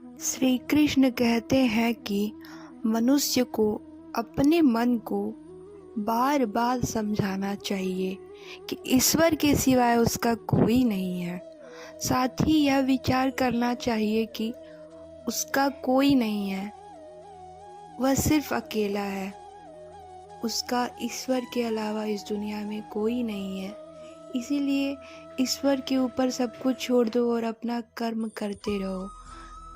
श्री कृष्ण कहते हैं कि मनुष्य को अपने मन को बार बार समझाना चाहिए कि ईश्वर के सिवाय उसका कोई नहीं है। साथ ही यह विचार करना चाहिए कि उसका कोई नहीं है, वह सिर्फ अकेला है। उसका ईश्वर के अलावा इस दुनिया में कोई नहीं है। इसीलिए ईश्वर के ऊपर सब कुछ छोड़ दो और अपना कर्म करते रहो।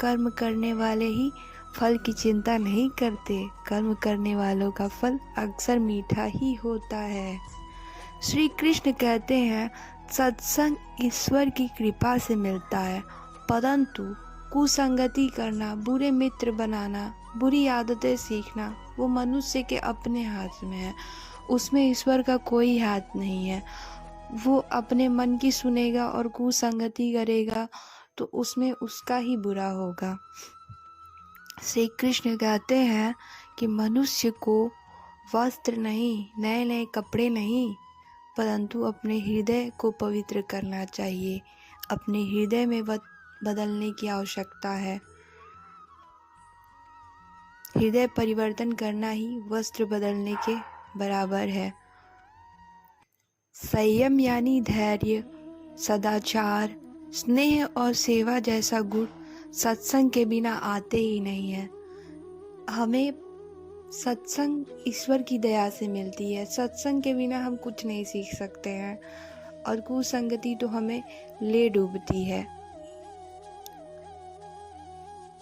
कर्म करने वाले ही फल की चिंता नहीं करते। कर्म करने वालों का फल अक्सर मीठा ही होता है। श्री कृष्ण कहते हैं, सत्संग ईश्वर की कृपा से मिलता है, परंतु कुसंगति करना, बुरे मित्र बनाना, बुरी आदतें सीखना वो मनुष्य के अपने हाथ में है। उसमें ईश्वर का कोई हाथ नहीं है। वो अपने मन की सुनेगा और कुसंगति करेगा तो उसमें उसका ही बुरा होगा। श्री कृष्ण कहते हैं कि मनुष्य को वस्त्र नहीं, नए नए कपड़े नहीं, परंतु अपने हृदय को पवित्र करना चाहिए। अपने हृदय में बदलने की आवश्यकता है। हृदय परिवर्तन करना ही वस्त्र बदलने के बराबर है। संयम यानी धैर्य, सदाचार, स्नेह और सेवा जैसा गुण सत्संग के बिना आते ही नहीं है। हमें सत्संग ईश्वर की दया से मिलती है। सत्संग के बिना हम कुछ नहीं सीख सकते हैं और कुसंगति तो हमें ले डूबती है।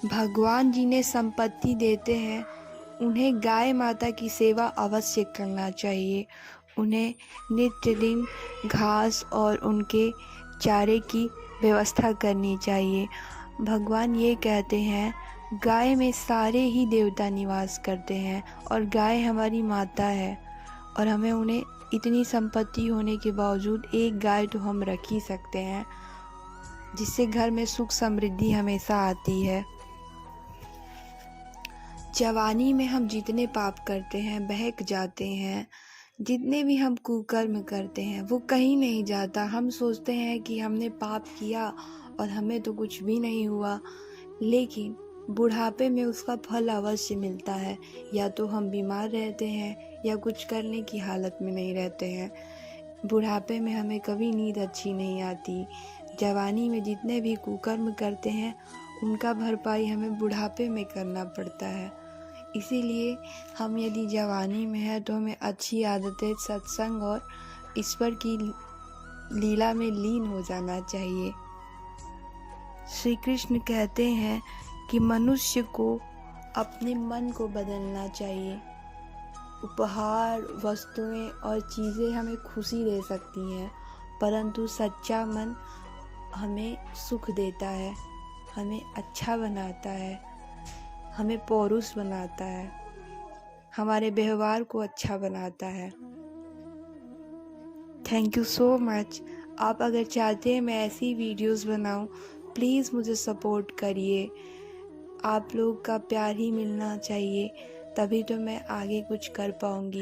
भगवान जिन्हें संपत्ति देते हैं उन्हें गाय माता की सेवा अवश्य करना चाहिए। उन्हें नित्य दिन घास और उनके चारे की व्यवस्था करनी चाहिए। भगवान ये कहते हैं, गाय में सारे ही देवता निवास करते हैं और गाय हमारी माता है और हमें उन्हें इतनी संपत्ति होने के बावजूद एक गाय तो हम रख ही सकते हैं, जिससे घर में सुख समृद्धि हमेशा आती है। जवानी में हम जितने पाप करते हैं, बहक जाते हैं, जितने भी हम कुकर्म करते हैं वो कहीं नहीं जाता। हम सोचते हैं कि हमने पाप किया और हमें तो कुछ भी नहीं हुआ, लेकिन बुढ़ापे में उसका फल अवश्य मिलता है। या तो हम बीमार रहते हैं या कुछ करने की हालत में नहीं रहते हैं। बुढ़ापे में हमें कभी नींद अच्छी नहीं आती। जवानी में जितने भी कुकर्म करते हैं उनका भरपाई हमें बुढ़ापे में करना पड़ता है। इसीलिए हम यदि जवानी में है तो हमें अच्छी आदतें, सत्संग और ईश्वर की लीला में लीन हो जाना चाहिए। श्री कृष्ण कहते हैं कि मनुष्य को अपने मन को बदलना चाहिए। उपहार, वस्तुएं और चीज़ें हमें खुशी दे सकती हैं, परंतु सच्चा मन हमें सुख देता है, हमें अच्छा बनाता है, हमें पौरुष बनाता है, हमारे व्यवहार को अच्छा बनाता है। Thank you so much. आप अगर चाहते हैं मैं ऐसी वीडियोस बनाऊं, प्लीज़ मुझे सपोर्ट करिए। आप लोग का प्यार ही मिलना चाहिए, तभी तो मैं आगे कुछ कर पाऊंगी।